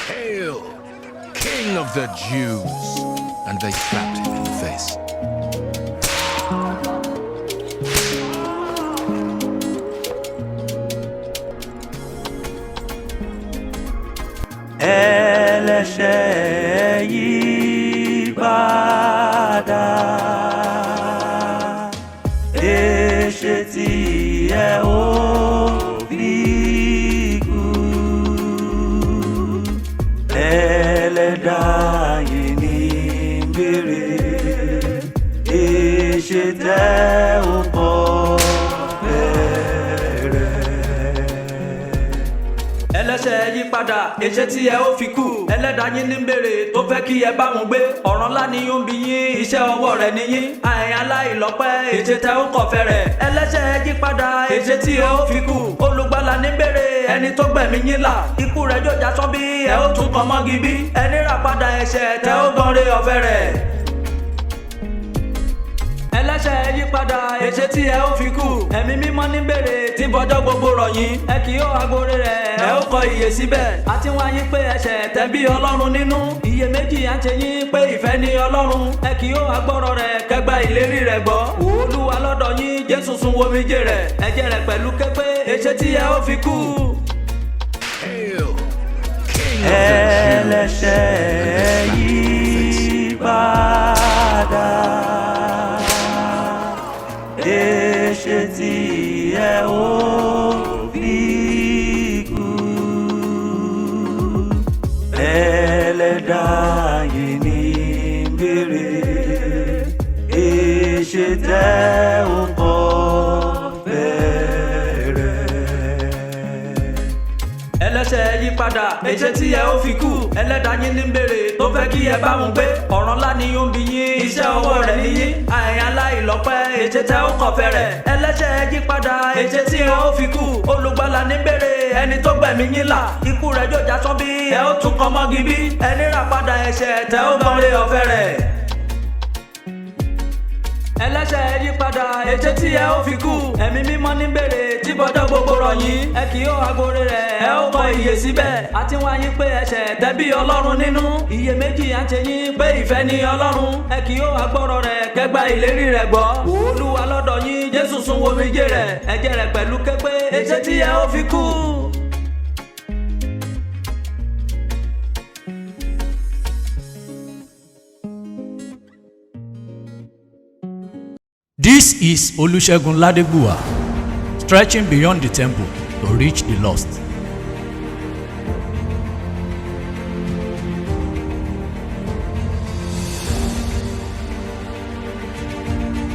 Hail, King of the Jews! And they slapped him in the face. Ẹlẹ́ṣẹ̀ Yipada, èṣe tí ẹ ò fi kú. Ẹlẹ́dàá yìí ní béèrè, èṣe tẹ́ ò kọ̀ ẹlẹ́ṣẹ̀ Yipada, èṣe tí ẹ ó fi kú. Ẹlẹ́dàá yín ní béèrè tó fẹ́ kí ẹ bá wọn gbé. Ọ̀ràn ńlá ni ó ń bi yín, iṣẹ́ ọwọ́ rẹ̀ nìyí. Àyìn aláìlọ́pẹ́, èṣe tẹ́ ó kọ̀fẹ́ rẹ̀. Ẹlẹ́ṣẹ̀ Yipada, èṣe tí ẹ ó fi kú. Olùgbàlà ní béèrè, ẹni tó gbẹ̀mí yín là. Ikú rẹ̀ yóò já sán bí ẹ ó tún kàn mọ́gi bí. Ẹni rà padà ẹ̀ṣẹ̀ tẹ́ ó gan re ọ̀fẹ́ rẹ̀. Ẹlẹ́ṣẹ̀ Yipada, èṣe tí ẹ ó fi kú. Ẹ̀mí mímọ́ ní béèrè tí bọ́jọ́ gbogbo rọ̀ yín. Ẹ kì yóò agbóre rẹ̀, ẹ ó kọ ìyè síbẹ̀. Àti wọ́n yín pé ẹ̀ṣẹ̀ tẹ̀bí Ọlọ́run nínú. Iyèméjì à ń ṣe yín pé ìfẹ́ ni Ọlọ́run. Ẹ kì yóò agbọ́rọ̀ rẹ̀ kẹgbà ìlérí rẹ̀ gbọ́. Olúwa lọ́dọ̀ yín, Jésù sun omijé rẹ̀. Ẹ̀jẹ̀ rẹ̀ pẹ̀lú képe, èṣe tí ẹ ó fi kú. Ẹlẹ́ṣẹ̀ Yipada, èṣe tí ẹ ò fi kú. Ẹlẹ́dàá yìí ní béèrè, èṣe tẹ́ ò kọ̀ fẹ́rẹ̀. Ẹlẹ́ṣẹ̀ Yipada, èṣe tí ẹ ó fi kú. Ẹlẹ́dàá yín ní béèrè tó fẹ́ kí ẹ bá wọn gbé. Ọ̀ràn ńlá ni ó ń bi yín, iṣẹ́ ọwọ́ rẹ̀ nìyí. Àyìn aláìlọ́pẹ́, èṣe tẹ́ ó kọ̀fẹ́ rẹ̀. Ẹlẹ́ṣẹ̀ Yipada, èṣe tí ẹ ó fi kú. Olùgbàlà ní béèrè, ẹni tó gbẹ̀mí yín là. Ikú rẹ̀ yóò já sán bí ẹ ó tún kàn mọ́gi bí. Ẹni rà padà ẹ̀ṣẹ̀ tẹ́ ó gan re ọ̀fẹ́ rẹ̀. Ẹlẹ́ṣẹ̀ Yipada, èṣe tí ẹ ó fi kú. Ẹ̀mí mímọ́ ní béèrè tí bọ́jọ́ gbogbo rọ̀ yín. Ẹ kì yóò agbóre rẹ̀, ẹ ó kọ ìyè síbẹ̀. Àti wọ́n yín pé ẹ̀ṣẹ̀ tẹ̀bí Ọlọ́run nínú. Iyèméjì à ń ṣe yín pé ìfẹ́ ni Ọlọ́run. Ẹ kì yóò agbọ́rọ̀ rẹ̀ kẹgbà ìlérí rẹ̀ gbọ́. Olúwa lọ́dọ̀ yín, Jésù sun omijé rẹ̀. Ẹ̀jẹ̀ rẹ̀ pẹ̀lú képe, èṣe tí ẹ ó fi kú. This is Olusegun Ladegbuwa, stretching beyond the temple to reach the lost.